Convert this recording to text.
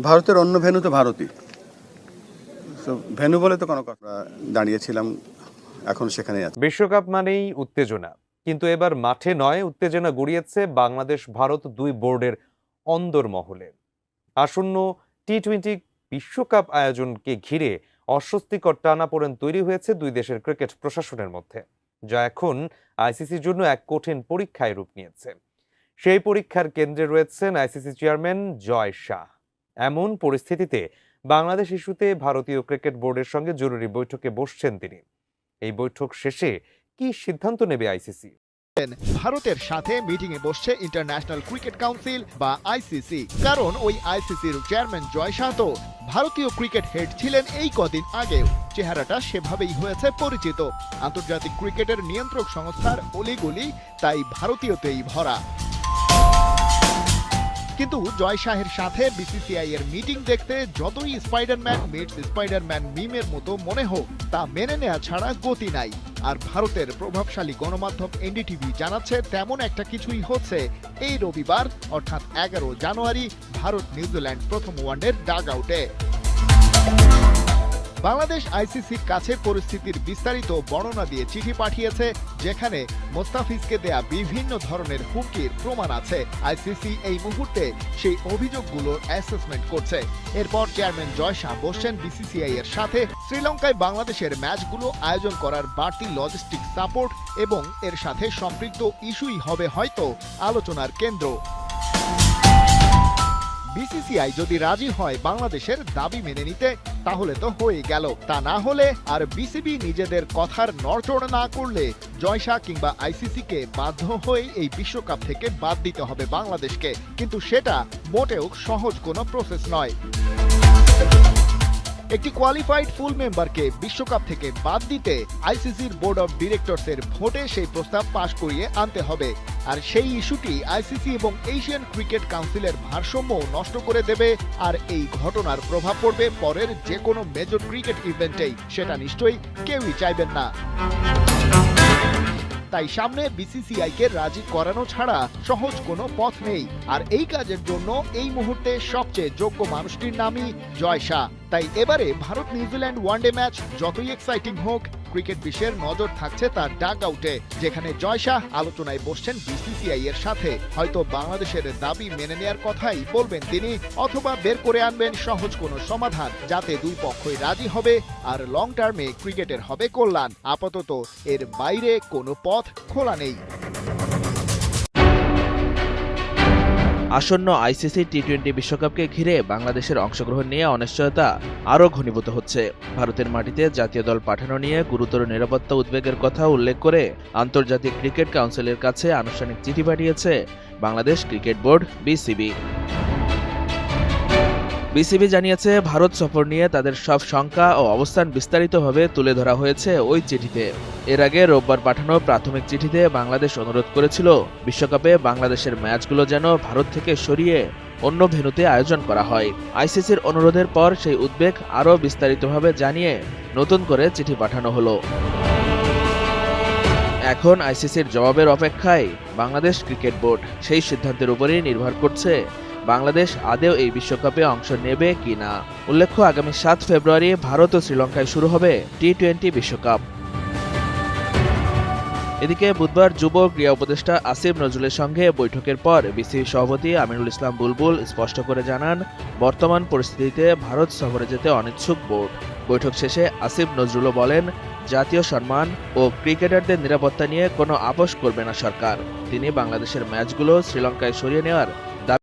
ভারতের অন্য ভেন্যু তো ভারতই, তো ভেন্যু বলে তো কোনো কথা দাঁড়িয়েছিলাম, এখন সেখানেই আছে। বিশ্বকাপ মানেই উত্তেজনা, কিন্তু এবার মাঠে নয়, উত্তেজনা গড়িয়েছে বাংলাদেশ ভারত দুই বোর্ডের অন্দরমহলে। আসন্ন টি-20 বিশ্বকাপ আয়োজনকে ঘিরে অস্বস্তিকর টানাপোড়েন তৈরি হয়েছে দুই দেশের ক্রিকেট প্রশাসনের মধ্যে, যা এখন আইসিসির জন্য এক কঠিন পরীক্ষায় রূপ নিয়েছে। সেই পরীক্ষার কেন্দ্রে রয়েছেন আইসিসি চেয়ারম্যান জয় শাহ। এমন পরিস্থিতিতে বাংলাদেশ ইস্যুতে ভারতীয় ক্রিকেট বোর্ডের সঙ্গে জরুরি বৈঠকে বসছেন তিনি। এই বৈঠক শেষে কি সিদ্ধান্ত নেবে আইসিসি? ভারতের সাথে মিটিং এ বসছে ইন্টারন্যাশনাল ক্রিকেট কাউন্সিল বা আইসিসি, কারণ ওই আইসিসির চেয়ারম্যান জয় শাহ তো ভারতীয় ক্রিকেট হেড ছিলেন এই কদিন আগেও। চেহারাটা সেভাবেই হয়েছে পরিচিত। আন্তর্জাতিক ক্রিকেটের নিয়ন্ত্রক সংস্থার অলিগলি তাই ভারতীয়তেই ভরা। কিন্তু জয় শাহের সাথে বিসিসিআই এর মিটিং দেখতে যতই স্পাইডারম্যান মিটস স্পাইডারম্যান মিমের মতো মনে হোক, তা মেনে নেওয়া ছাড়া গতি নাই। আর ভারতের প্রভাবশালী গণমাধ্যম এনডিটিভি জানাচ্ছে তেমন একটা কিছুই হচ্ছে এই রবিবার, অর্থাৎ 11 জানুয়ারি ভারত নিউজিল্যান্ড প্রথম ওয়ানডের ডাগ আউটে। বাংলাদেশ আইসিসির কাছে পরিস্থিতির বিস্তারিত বর্ণনা দিয়ে চিঠি পাঠিয়েছে, যেখানে মোস্তাফিজকে দেয়া বিভিন্ন ধরনের হুমকির প্রমাণ আছে। আইসিসি এই মুহূর্তে সেই অভিযোগগুলোর অ্যাসেসমেন্ট করছে। এরপর চেয়ারম্যান জয় শাহ বসছেন বিসিসিআই এর সাথে শ্রীলঙ্কায় বাংলাদেশের ম্যাচগুলো আয়োজন করার বাড়তি লজিস্টিক সাপোর্ট এবং এর সাথে সম্পৃক্ত ইস্যুই হবে হয়তো আলোচনার কেন্দ্র। বিসিসিআই যদি রাজি হয় বাংলাদেশের দাবি মেনে নিতে, তাহলে তো হয়ে গেল। তা না হলে আর বিসিবি নিজেদের কথার নড়চড় না করলে জয় শাহ কিংবা আইসিসিকে বাধ্য হয়ে এই বিশ্বকাপ থেকে বাদ দিতে হবে বাংলাদেশকে। কিন্তু সেটা মোটেও সহজ কোনো প্রসেস নয়। একটি কোয়ালিফাইড ফুল মেম্বারকে বিশ্বকাপ থেকে বাদ দিতে আইসিসির বোর্ড অব ডিরেক্টরসের ভোটে সেই প্রস্তাব পাশ করিয়ে আনতে হবে। আর সেই ইস্যুটি আইসিসি এবং এশিয়ান ক্রিকেট কাউন্সিলের ভারসাম্য নষ্ট করে দেবে। আর এই ঘটনার প্রভাব পড়বে পরের যে কোনো মেজর ক্রিকেট ইভেন্টেই, সেটা নিশ্চয়ই কেউই চাইবেন না। তাই সামনে বিসিসিআই কে রাজি করানো ছাড়া সহজ কোনো পথ নেই। আর এই কাজের জন্য এই মুহূর্তে সবচেয়ে যোগ্য মানুষটির নামই জয় শাহ। তাই এবারে ভারত নিউজিল্যান্ড ওয়ানডে ম্যাচ যতই এক্সাইটিং হোক, ক্রিকেট বিশ্বের নজর থাকছে তার ডাগ আউটে, যেখানে জয় শাহ আলোচনায় বসছেন বিসিসিআই এর সাথে। হয়তো বাংলাদেশের দাবি মেনে নেয়ার কথাই বলবেন তিনি, অথবা বের করে আনবেন সহজ কোনো সমাধান, যাতে দুই পক্ষই রাজি হবে আর লং টার্মে ক্রিকেটের হবে কল্যাণ। আপাতত এর বাইরে কোনো পথ খোলা নেই। আসন্ন আইসিসি টি-20 বিশ্বকাপকে ঘিরে বাংলাদেশের অংশগ্রহণ নিয়ে অনিশ্চয়তা আরও ঘনীভূত হচ্ছে। ভারতের মাটিতে জাতীয় দল পাঠানো নিয়ে গুরুতর নিরাপত্তা উদ্বেগের কথা উল্লেখ করে আন্তর্জাতিক ক্রিকেট কাউন্সিলের কাছে আনুষ্ঠানিক চিঠি পাঠিয়েছে Bangladesh cricket board BCB. BCB জানিয়েছে, ভারত সফর নিয়ে তাদের সব শঙ্কা ও অবস্থান বিস্তারিতভাবে তুলে ধরা হয়েছে ওই চিঠিতে। এর আগে রোববার পাঠানো প্রাথমিক চিঠিতে বাংলাদেশ অনুরোধ করেছিল বিশ্বকাপে বাংলাদেশের ম্যাচগুলো যেন ভারত থেকে সরিয়ে অন্য ভেন্যুতে আয়োজন করা হয়। আইসিসির অনুরোধের পর সেই উদ্বেগ আরও বিস্তারিতভাবে জানিয়ে নতুন করে চিঠি পাঠানো হলো। এখন আইসিসির জবাবের অপেক্ষায় বাংলাদেশ ক্রিকেট বোর্ড। সেই সিদ্ধান্তের উপরেই নির্ভর করছে বাংলাদেশ আদৌ এই বিশ্বকাপে অংশ নেবে কিনা। উল্লেখ্য, আগামী 7 ফেব্রুয়ারি ভারত ও শ্রীলঙ্কায় শুরু হবে টি-20 বিশ্বকাপ। এদিকে বুধবার যুব ক্রীড়া উপদেষ্টা আসিফ নজরুলের সঙ্গে বৈঠকের পর বিসিবি সভাপতি আমিনুল ইসলাম বুলবুল স্পষ্ট করে জানান, বর্তমান পরিস্থিতিতে ভারত সফরে যেতে অনিচ্ছুক বোর্ড। বৈঠক শেষে আসিফ নজরুলও বলেন, জাতীয় সম্মান ও ক্রিকেটারদের নিরাপত্তা নিয়ে কোনো আপোষ করবে না সরকার। তিনি বাংলাদেশের ম্যাচগুলো শ্রীলঙ্কায় সরিয়ে নেওয়ার